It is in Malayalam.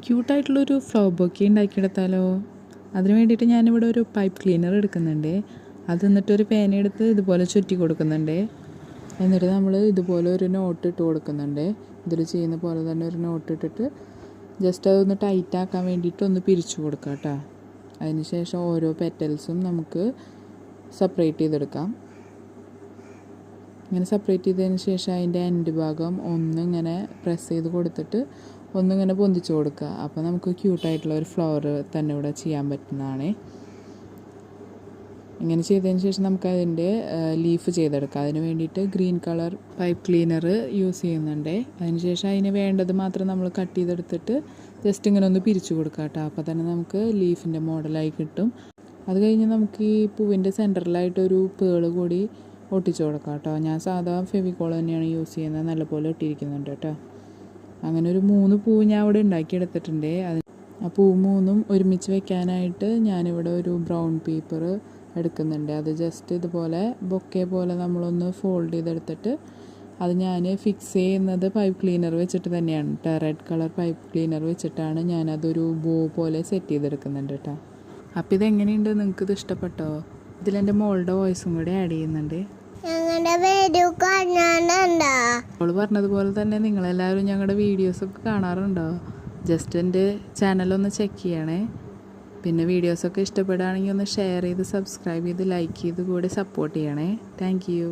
ക്യൂട്ടായിട്ടുള്ളൊരു ഫ്ലവർ ബൊക്കെ ഉണ്ടാക്കിയെടുത്താലോ? അതിന് വേണ്ടിയിട്ട് ഞാനിവിടെ ഒരു പൈപ്പ് ക്ലീനർ എടുക്കുന്നുണ്ട്. അത് എന്നിട്ടൊരു പേനയെടുത്ത് ഇതുപോലെ ചുറ്റി കൊടുക്കുന്നുണ്ട്. എന്നിട്ട് നമ്മൾ ഇതുപോലെ ഒരു നോട്ട് ഇട്ട് കൊടുക്കുന്നുണ്ട്. ഇതിൽ ചെയ്യുന്ന പോലെ തന്നെ ഒരു നോട്ട് ഇട്ടിട്ട് ജസ്റ്റ് അതൊന്ന് ടൈറ്റാക്കാൻ വേണ്ടിയിട്ട് ഒന്ന് പിരിച്ചു കൊടുക്കാം കേട്ടോ. അതിന് ശേഷം ഓരോ പെറ്റൽസും നമുക്ക് സെപ്പറേറ്റ് ചെയ്തെടുക്കാം. ഇങ്ങനെ സെപ്പറേറ്റ് ചെയ്തതിന് ശേഷം അതിൻ്റെ എൻഡ് ഭാഗം ഒന്നിങ്ങനെ പ്രസ് ചെയ്ത് കൊടുത്തിട്ട് ഒന്നിങ്ങനെ പൊന്തിച്ച് കൊടുക്കുക. അപ്പോൾ നമുക്ക് ക്യൂട്ടായിട്ടുള്ള ഒരു ഫ്ലവർ തന്നെ ഇവിടെ ചെയ്യാൻ പറ്റുന്നതാണ്. ഇങ്ങനെ ചെയ്തതിന് ശേഷം നമുക്ക് അതിൻ്റെ ലീഫ് ചെയ്തെടുക്കാം. അതിന് വേണ്ടിയിട്ട് green colour pipe cleaner use ചെയ്യുന്നുണ്ട്. അതിന് ശേഷം അതിന് വേണ്ടത് മാത്രം നമ്മൾ കട്ട് ചെയ്തെടുത്തിട്ട് ജസ്റ്റ് ഇങ്ങനെ ഒന്ന് പിരിച്ചു കൊടുക്കാം കേട്ടോ. അപ്പോൾ തന്നെ നമുക്ക് ലീഫിൻ്റെ മോഡലായി കിട്ടും. അത് കഴിഞ്ഞ് നമുക്ക് ഈ പൂവിൻ്റെ സെൻറ്ററിലായിട്ടൊരു പേള് കൂടി ഒട്ടിച്ചു കൊടുക്കാം കേട്ടോ. ഞാൻ സാധാ ഫെവിക്കോൾ തന്നെയാണ് യൂസ് ചെയ്യുന്നത്. നല്ലപോലെ ഒട്ടിയിരിക്കുന്നുണ്ട് കേട്ടോ. അങ്ങനെ ഒരു 3 പൂവ് ഞാൻ ഇവിടെ ഉണ്ടാക്കിയെടുത്തിട്ടുണ്ട്. ആ പൂ 3ഉം ഒരുമിച്ച് വെക്കാനായിട്ട് ഞാനിവിടെ ഒരു ബ്രൗൺ പേപ്പർ എടുക്കുന്നുണ്ട്. അത് ജസ്റ്റ് ഇതുപോലെ ബൊക്കെ പോലെ നമ്മളൊന്ന് ഫോൾഡ് ചെയ്തെടുത്തിട്ട് അത് ഞാൻ ഫിക്സ് ചെയ്യുന്നത് പൈപ്പ് ക്ലീനർ വെച്ചിട്ട് തന്നെയാണ് കേട്ടോ. റെഡ് കളർ പൈപ്പ് ക്ലീനർ വെച്ചിട്ടാണ് ഞാനതൊരു ബോ പോലെ സെറ്റ് ചെയ്തെടുക്കുന്നുണ്ട് കേട്ടോ. അപ്പോൾ ഇതെങ്ങനെയുണ്ട്? നിങ്ങൾക്കിത് ഇഷ്ടപ്പെട്ടോ? ഇതിലെൻ്റെ മോളുടെ വോയിസും കൂടി ആഡ് ചെയ്യുന്നുണ്ട്. അവൾ പറഞ്ഞതുപോലെ തന്നെ നിങ്ങളെല്ലാവരും ഞങ്ങളുടെ വീഡിയോസൊക്കെ കാണാറുണ്ടോ? ജസ്റ്റ് എൻ്റെ ചാനലൊന്ന് ചെക്ക് ചെയ്യണേ. പിന്നെ വീഡിയോസൊക്കെ ഇഷ്ടപ്പെടുകയാണെങ്കിൽ ഒന്ന് ഷെയർ ചെയ്ത് സബ്സ്ക്രൈബ് ചെയ്ത് ലൈക്ക് ചെയ്ത് കൂടെ സപ്പോർട്ട് ചെയ്യണേ. Thank you.